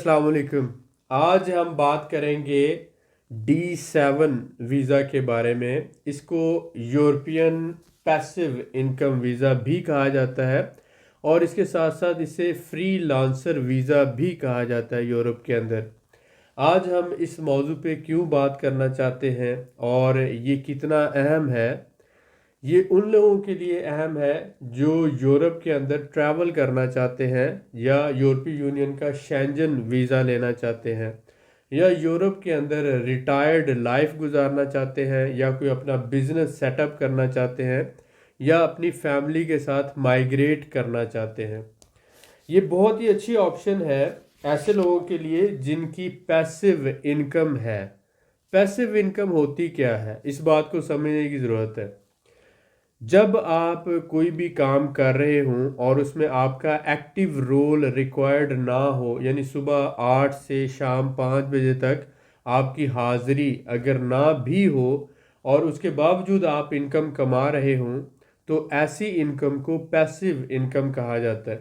السلام علیکم۔ آج ہم بات کریں گے D7 ویزا کے بارے میں۔ اس کو یورپین پیسو انکم ویزا بھی کہا جاتا ہے اور اس کے ساتھ ساتھ اسے فری لانسر ویزا بھی کہا جاتا ہے یورپ کے اندر۔ آج ہم اس موضوع پہ کیوں بات کرنا چاہتے ہیں اور یہ کتنا اہم ہے، یہ ان لوگوں کے لیے اہم ہے جو یورپ کے اندر ٹریول کرنا چاہتے ہیں یا یورپی یونین کا شینجن ویزا لینا چاہتے ہیں یا یورپ کے اندر ریٹائرڈ لائف گزارنا چاہتے ہیں یا کوئی اپنا بزنس سیٹ اپ کرنا چاہتے ہیں یا اپنی فیملی کے ساتھ مائیگریٹ کرنا چاہتے ہیں۔ یہ بہت ہی اچھی آپشن ہے ایسے لوگوں کے لیے جن کی پیسو انکم ہے۔ پیسو انکم ہوتی کیا ہے، اس بات کو سمجھنے کی ضرورت ہے۔ جب آپ کوئی بھی کام کر رہے ہوں اور اس میں آپ کا ایکٹیو رول ریکوائرڈ نہ ہو، یعنی صبح 8 سے شام 5 بجے تک آپ کی حاضری اگر نہ بھی ہو اور اس کے باوجود آپ انکم کما رہے ہوں، تو ایسی انکم کو پیسو انکم کہا جاتا ہے۔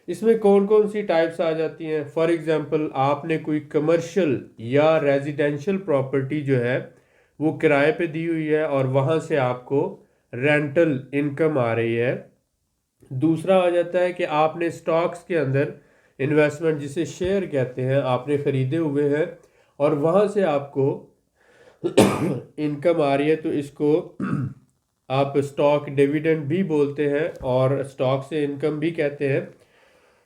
اس میں کون کون سی ٹائپس آ جاتی ہیں؟ فار ایگزامپل، آپ نے کوئی کمرشل یا ریزیڈینشل پراپرٹی جو ہے وہ کرائے پہ دی ہوئی ہے اور وہاں سے آپ کو رینٹل انکم آ رہی ہے۔ دوسرا آ جاتا ہے کہ آپ نے سٹاکس کے اندر انویسٹمنٹ، جسے شیئر کہتے ہیں، آپ نے خریدے ہوئے ہیں اور وہاں سے آپ کو انکم آ رہی ہے، تو اس کو آپ سٹاک ڈیویڈنڈ بھی بولتے ہیں اور سٹاک سے انکم بھی کہتے ہیں۔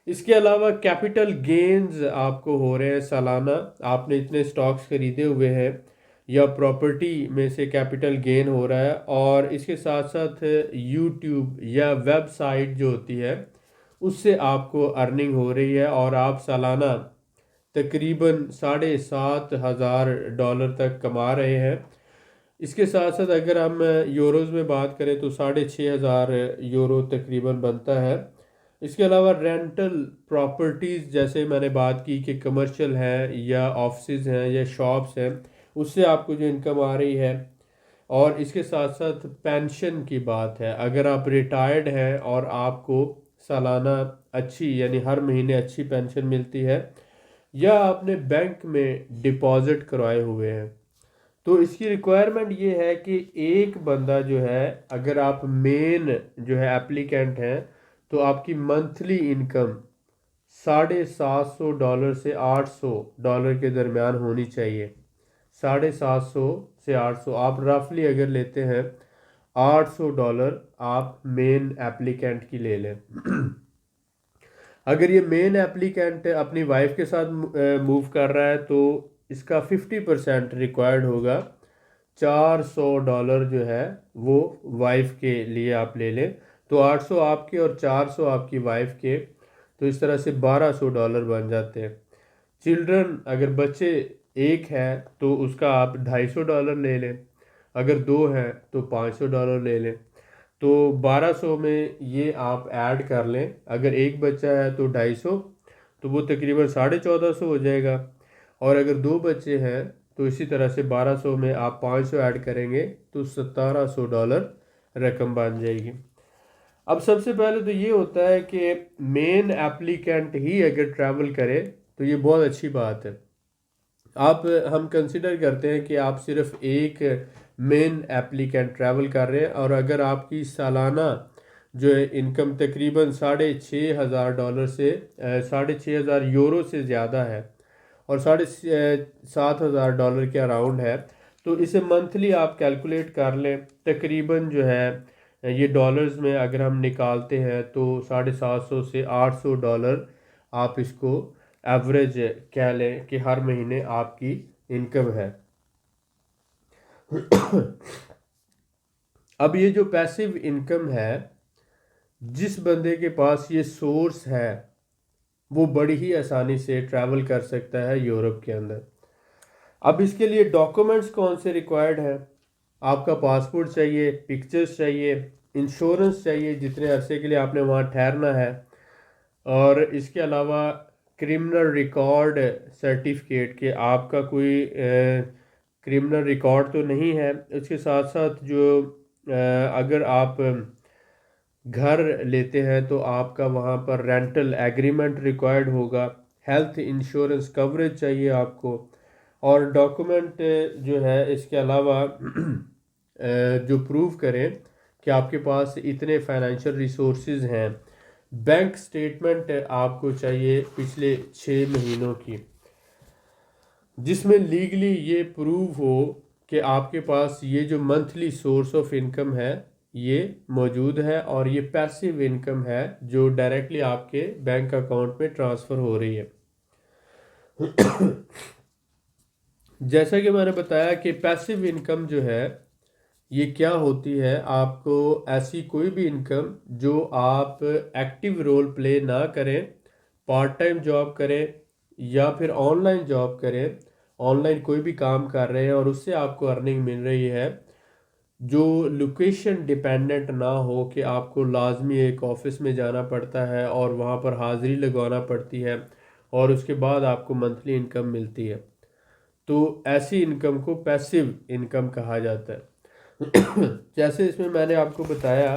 اس کے علاوہ کیپٹل گینز آپ کو ہو رہے ہیں سالانہ، آپ نے اتنے سٹاکس خریدے ہوئے ہیں یا پراپرٹی میں سے کیپٹل گین ہو رہا ہے، اور اس کے ساتھ ساتھ یوٹیوب یا ویب سائٹ جو ہوتی ہے اس سے آپ کو ارننگ ہو رہی ہے اور آپ سالانہ تقریباً $7,500 تک کما رہے ہیں۔ اس کے ساتھ ساتھ اگر ہم یوروز میں بات کریں تو €6,500 تقریباً بنتا ہے۔ اس کے علاوہ رینٹل پراپرٹیز، جیسے میں نے بات کی کہ کمرشل ہیں یا آفسز ہیں یا شاپس ہیں، اس سے آپ کو جو انکم آ رہی ہے، اور اس کے ساتھ ساتھ پینشن کی بات ہے۔ اگر آپ ریٹائرڈ ہیں اور آپ کو سالانہ اچھی، یعنی ہر مہینے اچھی پینشن ملتی ہے، یا آپ نے بینک میں ڈپازٹ کروائے ہوئے ہیں، تو اس کی ریکوائرمنٹ یہ ہے کہ ایک بندہ جو ہے، اگر آپ مین جو ہے اپلیکینٹ ہیں، تو آپ کی منتھلی انکم $750 سے $800 کے درمیان ہونی چاہیے۔ 750 سے 800، آپ رفلی اگر لیتے ہیں $800 آپ مین اپلیکینٹ کی لے لیں۔ اگر یہ مین اپلیکینٹ اپنی وائف کے ساتھ موو کر رہا ہے تو اس کا 50% ریکوائرڈ ہوگا۔ $400 جو ہے وہ وائف کے لیے آپ لے لیں، تو 800 آپ کے اور 400 آپ کی وائف کے، تو اس طرح سے $1,200 بن جاتے ہیں۔ چلڈرن، اگر بچے ایک ہے تو اس کا آپ $250 لے لیں، اگر 2 ہیں تو $500 لے لیں، تو 1200 میں یہ آپ ایڈ کر لیں۔ اگر ایک بچہ ہے تو 250، تو وہ تقریباً 1450 ہو جائے گا، اور اگر 2 بچے ہیں تو اسی طرح سے 1200 میں آپ 500 ایڈ کریں گے تو $1700 رقم بن جائے گی۔ اب سب سے پہلے تو یہ ہوتا ہے کہ مین اپلیکینٹ ہی اگر ٹریول کرے تو یہ بہت اچھی بات ہے۔ ہم کنسیڈر کرتے ہیں کہ آپ صرف ایک مین اپلیکینٹ ٹریول کر رہے ہیں، اور اگر آپ کی سالانہ جو ہے انکم تقریباً $6,500 سے €6,500 سے زیادہ ہے اور $7,500 کے اراؤنڈ ہے، تو اسے منتھلی آپ کیلکولیٹ کر لیں۔ تقریباً جو ہے یہ ڈالرز میں اگر ہم نکالتے ہیں تو $750 سے $800 آپ اس کو ایوریج کہہ لیں کہ ہر مہینے آپ کی انکم ہے۔ اب یہ جو پیسو انکم ہے، جس بندے کے پاس یہ سورس ہے وہ بڑی ہی آسانی سے ٹریول کر سکتا ہے یورپ کے اندر۔ اب اس کے لیے ڈاکومنٹس کون سے ریکوائرڈ ہیں؟ آپ کا پاسپورٹ چاہیے، پکچرز چاہیے، انشورنس چاہیے جتنے عرصے کے لیے آپ نے وہاں ٹھہرنا ہے، اور اس کے علاوہ کرمنل ریکارڈ سرٹیفکیٹ کہ آپ کا کوئی کرمنل ریکارڈ تو نہیں ہے۔ اس کے ساتھ ساتھ جو اگر آپ گھر لیتے ہیں تو آپ کا وہاں پر رینٹل ایگریمنٹ ریکوائرڈ ہوگا۔ ہیلتھ انشورنس کوریج چاہیے آپ کو، اور ڈاکومنٹ جو ہے اس کے علاوہ جو پروو کریں کہ آپ کے پاس اتنے فائنینشیل ریسورسز ہیں۔ بینک سٹیٹمنٹ آپ کو چاہیے پچھلے 6 مہینوں کی، جس میں لیگلی یہ پروو ہو کہ آپ کے پاس یہ جو منتھلی سورس آف انکم ہے یہ موجود ہے، اور یہ پیسیو انکم ہے جو ڈائریکٹلی آپ کے بینک اکاؤنٹ میں ٹرانسفر ہو رہی ہے۔ جیسا کہ میں نے بتایا کہ پیسیو انکم جو ہے یہ کیا ہوتی ہے، آپ کو ایسی کوئی بھی انکم جو آپ ایکٹیو رول پلے نہ کریں، پارٹ ٹائم جاب کریں یا پھر آن لائن جاب کریں، آن لائن کوئی بھی کام کر رہے ہیں اور اس سے آپ کو ارننگ مل رہی ہے، جو لوکیشن ڈیپینڈنٹ نہ ہو کہ آپ کو لازمی ایک آفس میں جانا پڑتا ہے اور وہاں پر حاضری لگوانا پڑتی ہے اور اس کے بعد آپ کو منتھلی انکم ملتی ہے، تو ایسی انکم کو پیسیو انکم کہا جاتا ہے۔ جیسے اس میں نے آپ کو بتایا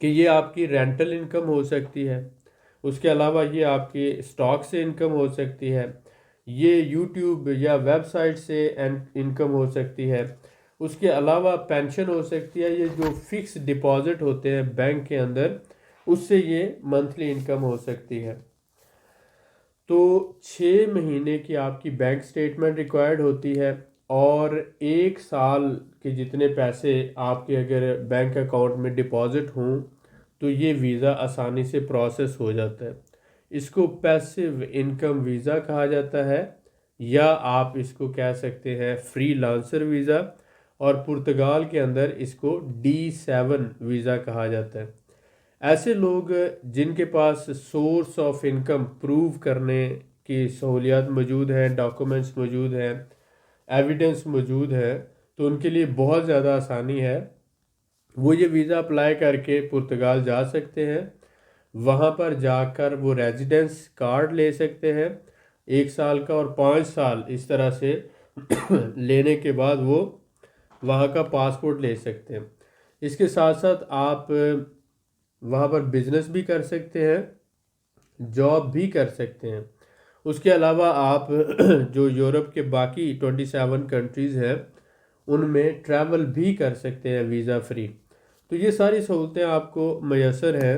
کہ یہ آپ کی رینٹل انکم ہو سکتی ہے، اس کے علاوہ یہ آپ کی اسٹاک سے انکم ہو سکتی ہے، یہ یوٹیوب یا ویب سائٹ سے انکم ہو سکتی ہے، اس کے علاوہ پینشن ہو سکتی ہے، یہ جو فکس ڈپازٹ ہوتے ہیں بینک کے اندر اس سے یہ منتھلی انکم ہو سکتی ہے۔ تو 6 مہینے کی آپ کی بینک سٹیٹمنٹ ریکوائرڈ ہوتی ہے، اور 1 سال کے جتنے پیسے آپ کے اگر بینک اکاؤنٹ میں ڈپازٹ ہوں تو یہ ویزا آسانی سے پروسیس ہو جاتا ہے۔ اس کو پیسیو انکم ویزا کہا جاتا ہے، یا آپ اس کو کہہ سکتے ہیں فری لانسر ویزا، اور پرتگال کے اندر اس کو D7 ویزا کہا جاتا ہے۔ ایسے لوگ جن کے پاس سورس آف انکم پروو کرنے کی سہولیات موجود ہیں، ڈاکومنٹس موجود ہیں، ایویڈنس موجود ہے، تو ان کے لیے بہت زیادہ آسانی ہے، وہ یہ ویزا اپلائی کر کے پرتگال جا سکتے ہیں، وہاں پر جا کر وہ ریزیڈنس کارڈ لے سکتے ہیں 1 سال کا، اور 5 سال اس طرح سے لینے کے بعد وہ وہاں کا پاسپورٹ لے سکتے ہیں۔ اس کے ساتھ ساتھ آپ وہاں پر بزنس بھی کر سکتے ہیں، جاب بھی کر سکتے ہیں۔ اس کے علاوہ آپ جو یورپ کے باقی 27 کنٹریز ہیں ان میں ٹریول بھی کر سکتے ہیں ویزا فری۔ تو یہ ساری سہولتیں آپ کو میسر ہیں۔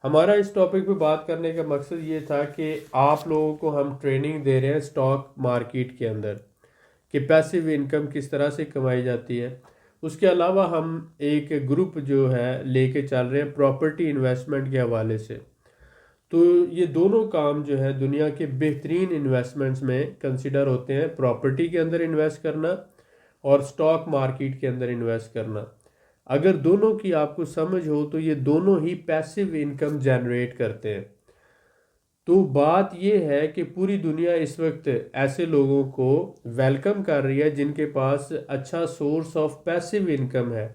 ہمارا اس ٹاپک پہ بات کرنے کا مقصد یہ تھا کہ آپ لوگوں کو ہم ٹریننگ دے رہے ہیں اسٹاک مارکیٹ کے اندر کہ پیسیو انکم کس طرح سے کمائی جاتی ہے۔ اس کے علاوہ ہم ایک گروپ جو ہے لے کے چل رہے ہیں پراپرٹی انویسٹمنٹ کے حوالے سے، تو یہ دونوں کام جو ہے دنیا کے بہترین انویسٹمنٹس میں کنسیڈر ہوتے ہیں، پراپرٹی کے اندر انویسٹ کرنا اور اسٹاک مارکیٹ کے اندر انویسٹ کرنا۔ اگر دونوں کی آپ کو سمجھ ہو تو یہ دونوں ہی پیسیو انکم جنریٹ کرتے ہیں۔ تو بات یہ ہے کہ پوری دنیا اس وقت ایسے لوگوں کو ویلکم کر رہی ہے جن کے پاس اچھا سورس آف پیسیو انکم ہے،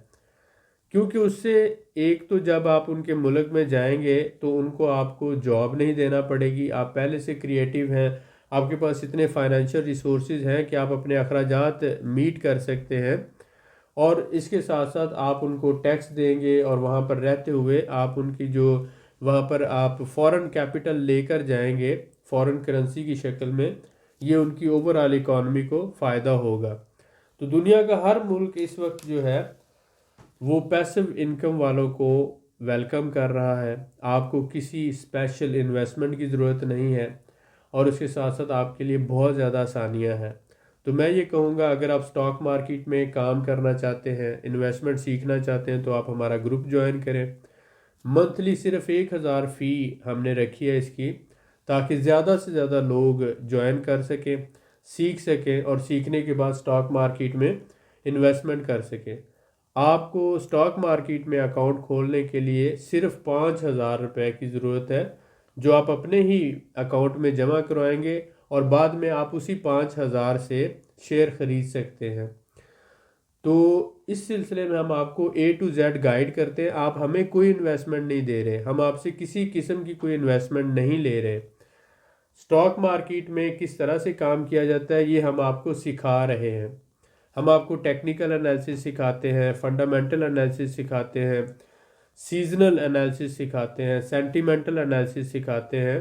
کیونکہ اس سے ایک تو جب آپ ان کے ملک میں جائیں گے تو ان کو آپ کو جاب نہیں دینا پڑے گی، آپ پہلے سے کریٹیو ہیں، آپ کے پاس اتنے فائنینشیل ریسورسز ہیں کہ آپ اپنے اخراجات میٹ کر سکتے ہیں، اور اس کے ساتھ ساتھ آپ ان کو ٹیکس دیں گے، اور وہاں پر رہتے ہوئے آپ ان کی جو وہاں پر آپ فورن کیپٹل لے کر جائیں گے فورن کرنسی کی شکل میں، یہ ان کی اوورآل اکانومی کو فائدہ ہوگا۔ تو دنیا کا ہر ملک اس وقت جو ہے وہ پیسیو انکم والوں کو ویلکم کر رہا ہے، آپ کو کسی اسپیشل انویسٹمنٹ کی ضرورت نہیں ہے، اور اس کے ساتھ ساتھ آپ کے لیے بہت زیادہ آسانیاں ہیں۔ تو میں یہ کہوں گا اگر آپ سٹاک مارکیٹ میں کام کرنا چاہتے ہیں، انویسٹمنٹ سیکھنا چاہتے ہیں، تو آپ ہمارا گروپ جوائن کریں۔ منتھلی صرف 1000 فی ہم نے رکھی ہے اس کی، تاکہ زیادہ سے زیادہ لوگ جوائن کر سکیں، سیکھ سکیں، اور سیکھنے کے بعد سٹاک مارکیٹ میں انویسٹمنٹ کر سکیں۔ آپ کو سٹاک مارکیٹ میں اکاؤنٹ کھولنے کے لیے صرف 5000 روپے کی ضرورت ہے، جو آپ اپنے ہی اکاؤنٹ میں جمع کروائیں گے، اور بعد میں آپ اسی 5000 سے شیئر خرید سکتے ہیں۔ تو اس سلسلے میں ہم آپ کو A to Z گائیڈ کرتے ہیں، آپ ہمیں کوئی انویسٹمنٹ نہیں دے رہے، ہم آپ سے کسی قسم کی کوئی انویسٹمنٹ نہیں لے رہے۔ سٹاک مارکیٹ میں کس طرح سے کام کیا جاتا ہے یہ ہم آپ کو سکھا رہے ہیں۔ ہم آپ کو ٹیکنیکل انالیسس سکھاتے ہیں، فنڈامنٹل انالیسس سکھاتے ہیں، سیزنل انالیسس سکھاتے ہیں، سینٹیمنٹل انالیسس سکھاتے ہیں،